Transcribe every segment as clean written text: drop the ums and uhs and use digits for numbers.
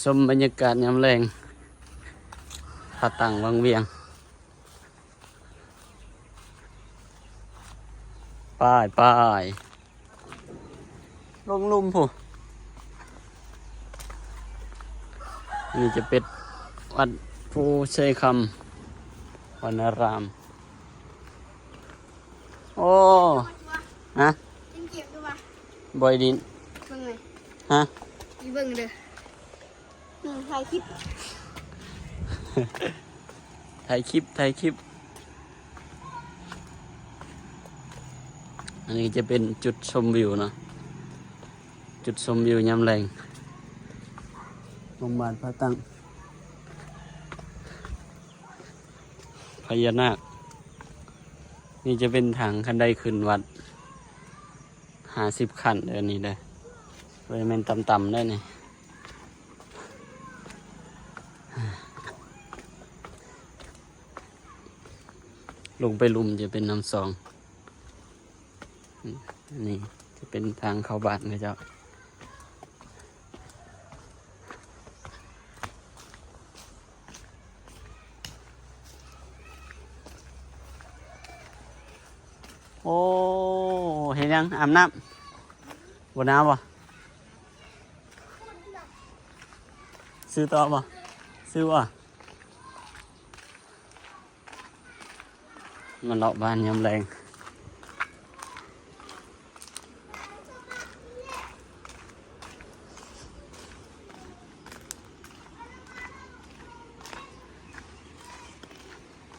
ชมบรรยากาศยามแรงผาตั้งวังเวียงป้ายลงลุ่มผู้นี่จะเป็นวัดภูชัยคำวนารามโอ้ฮะกินเก็บดูวะบอยดินเบิ่งเลยฮะอีเบิ่งเด้อถ่ายคลิปถ่ายคลิปอันนี้จะเป็นจุดชมวิวเนาะจุดชมวิวยามแรงโรงพยาบาลพระตั้งพญานาคนี่จะเป็นทางคันไดขึ้นวัด50 ขั้นเดี๋ยวนี้เลยบริเวณต่ำๆได้นี่ลงไปลุมจะเป็นน้ำซองนี่จะเป็นทางเข้าบ้านนะเจ้าโอ้เห็นยังอาบน้ำบนน้ำป่ะซื้อต่อป่ะซื้อป่ะมันเลาะบ้านยามแรง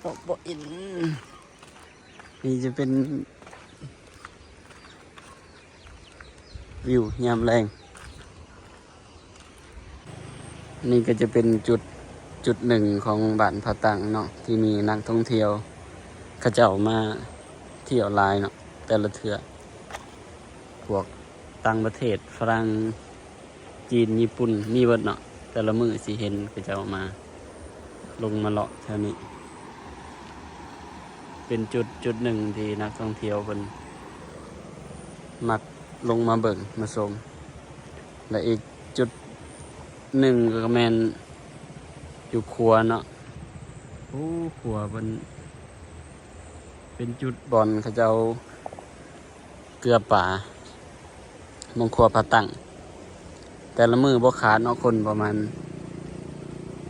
โต๊ะโบอินนี่จะเป็นวิวยามแรงนี่ก็จะเป็นจุดหนึ่งของบ้านผาตั้งเนาะที่มีนักท่องเที่ยวเขาเจ้ามาเที่ยวลายเนาะแต่ละเทือพวกต่างประเทศฝรั่งจีนญี่ปุ่นมีเบิดเนาะแต่ละมื้อสิเห็นเขาเจ้ามาลงมาเลาะแถวนี้เป็นจุดหนึ่งที่นักท่องเที่ยวเพิ่นมักลงมาเบิ่งมาชมและอีกจุดหนึ่งก็แม่นอยู่ครัวเนาะโอ้ครัวเป็นจุดบ่อนเขาเจ้าเกลือป่ามงครัวผาตั้งแต่ละมือบ่ขาดเนาะคนประมาณ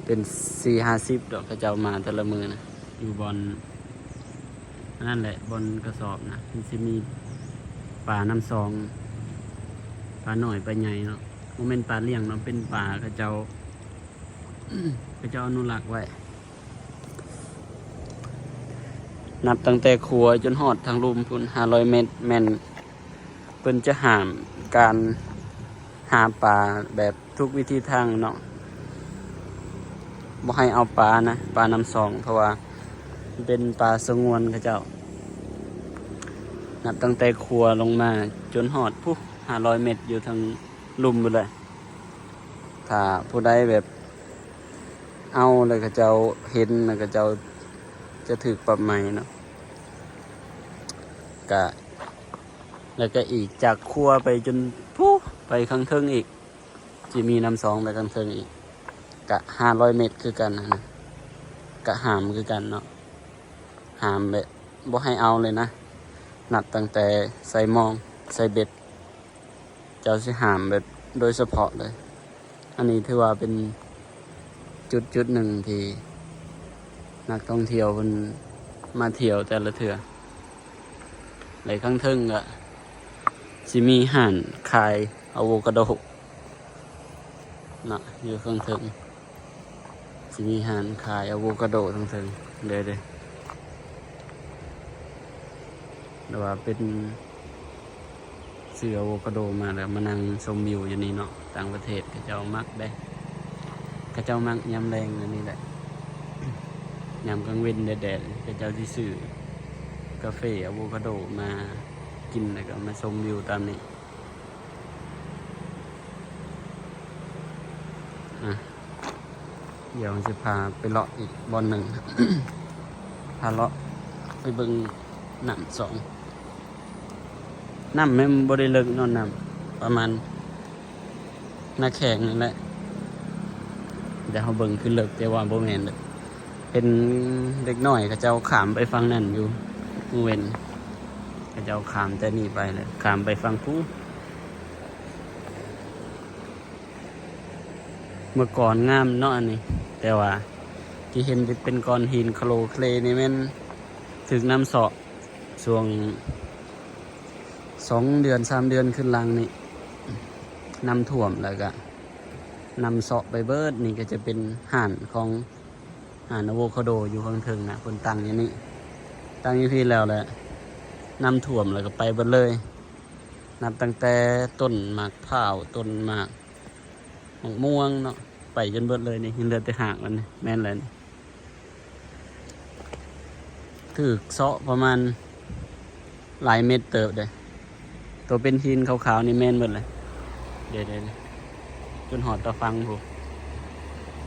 เป็น40-50ดอกเขาเจ้ามาแต่ละมือนะอยู่บ่อนนั่นแหละบ่อนกระสอบนะมันจะมีป่าน้ำซองป่าหน่อยป่าใหญ่เนาะมันเป็นป่าเลี้ยงเนาะเป็นป่าเขาเจ้าอนุรักษ์ไว้นับตั้งแต่ครัวจนหอดทางลุมพุ่น500 เมตรแม่นเพิ่นจะห้ามการหาปลาแบบทุกวิธีทางเนาะบ่ให้เอาปลานะปลาน้ำซองเพราะว่าเป็นปลาสงวนเขาเจ้านับตั้งแต่ครัวลงมาจนหอดผู้500 เมตรอยู่ทางลุมไปเลยถ้าผู้ใดแบบเอาเลยเขาเจ้าเห็นแล้วเขาเจ้าจะถูกปรับใหม่เนาะแล้วก็อีกจากครัวไปจนผู้ไปข้างเทิงอีกจะมีน้ำซองไปข้างเทิงอีกกะ500 เมตรคือกันนะกะหามคือกันเนาะหามแบบบ่ให้เอาเลยนะนับตั้งแต่ใส่มองใส่เบ็ดเจ้าสิหามแบบโดยเฉพาะเลยอันนี้ถือว่าเป็นจุดหนึ่งที่นักท่องเที่ยวเพิ่นมาเที่ยวแต่ละเทื่อไหลข้างเทิงก็สิมีห่านขายอะโวคาโดนะอยู่ข้างเทิงสิมีห่านขายอะโวคาโดข้างเทิงเลยแต่ว่าเป็นซื้ออะโวคาโดมาแล้วมานั่งชมวิวอยู่นี่เนาะต่างประเทศเขาเจ้ามักได้เขาเจ้ามักยามแรงอันนี้แหละยามกลางเว้นแดดๆเขาเจ้าที่ซื้อกาแฟอะโวคาโดมากินแล้วก็มาชมวิวตามนี้เดี๋ยวจะพาไปเลาะอีกบอนหนึ่ง พาเลาะไปเบิ่งน้ำ2น้ำไม่บ่ได้เลิกนอนน้ำประมาณหน้าแข็งนั่นแหละ เดี๋ยวเขาเบิ่งขึ้นเลิกแต่ว่าโบแมนเด้อเป็นเด็กน้อยก็จะเอาขามไปฟังนั่นอยู่เว้นก็จะเอาขามแต่นี่ไปเลยขามไปฟังผู้เมื่อก่อนงามเนาะอันนี้แต่ว่าที่เห็นเป็นก้อนหินโคลเคลนี่แม่นถึงน้ำเสาะช่วง2 เดือน 3 เดือนขึ้นหลังนี่น้ำท่วมแล้วก็นำเสาะไปเบิดนี่ก็จะเป็นห่านของห่านอะโวคาโดอยู่ข้างเทิงนะคนตั้งอย่างนี้ตั้งอยู่พี่แล้วแหละน้ำท่วมแล้วก็ไปเบิดเลยนับตั้งแต่ต้นหมากพร้าวต้นหมากม่วงเนาะไปจนเบิดเลยนี่เหลือแต่หางมันแม่นเลยถือเสาะประมาณหลายเม็ดเติบเลยตัวเป็นหินขาวๆนี่แม่นหมดเลยเดี๋ยวจนหอดตะฟังผม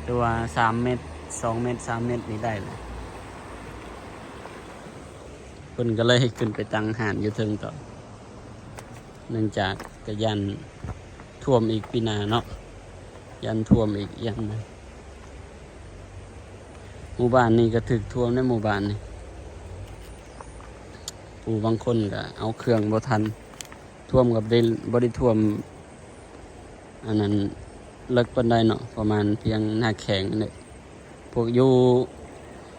ตัว3 เม็ด2 เม็ด3 เม็ดนี่ได้เลยคนก็เลยขึ้นไปตั้งหานอยู่เทิงต่อเนื่องจากกระยันท่วมอีกปีหน้าเนาะยันท่วมอีกยันหมู่บ้านนี่ก็ถึกท่วมในหมู่บ้านนี่ผู้บางคนก็เอาเครื่องบ่ทันท่วมกับบ่ได้ท่วมอันนั้นเลิกปานใดเนาะประมาณเพียงหน้าแข็งนี่พวกอยู่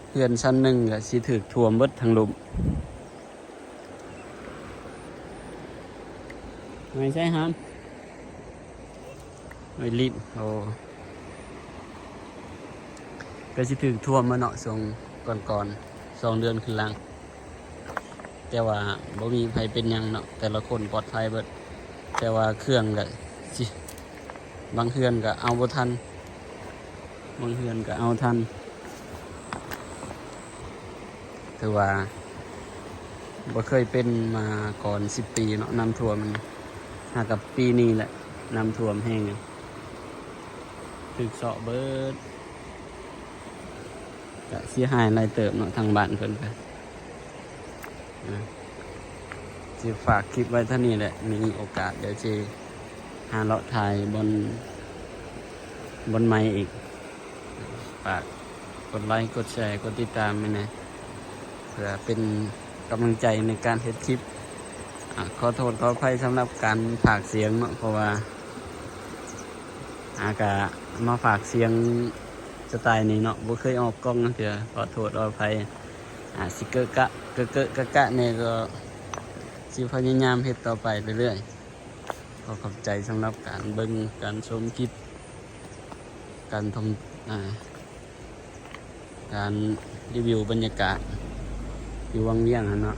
เพื่อนชั้นหนึ่งก็สิถึกท่วมเบิดทั้งหลุมไม่ใช่ครับไม่ลิ้นโอ้ก็สิถึกท่วมมาเนาะช่วงก่อน2 เดือนขึ้นหลังแต่ว่าบ่มีใครเป็นหยังเนาะแต่ละคนปลอดภัยเบิดแต่ว่าเครื่องก็สิบางเฮือนก็เอาบ่ทันบางเฮือนก็เอาทันถือว่าบ่เคยเป็นมาก่อน10 ปีเนาะน้ำท่วมมันหากับปีนี้แหละน้ำท่วมแห้งถึกเสาะเบิดก็เสียหายหลายเติบเนาะทางบ้านเพิ่นก็สิฝากคลิปไว้เท่านี้แหละมีโอกาสเดี๋ยวสิหาเลาะถ่ายบนไม้อีกฝากกดไลค์กดแชร์กดติดตามไปนะเพื่อเป็นกำลังใจในการเฮ็ดคลิปขอโทษขออภัยสำหรับการฝากเสียงเนาะเพราะว่าอากามาฝากเสียงสไตล์นี้เนาะบ่เคยออกกล้องนะเถื่อขอโทษขออภัยสิเกะกะเนี่ยก็สิพยายามเฮ็ดต่อไปเรื่อยๆขอบใจสำหรับการเบิ่งการชมคลิปการการรีวิวบรรยากาศอยู่วังเวียงเนาะ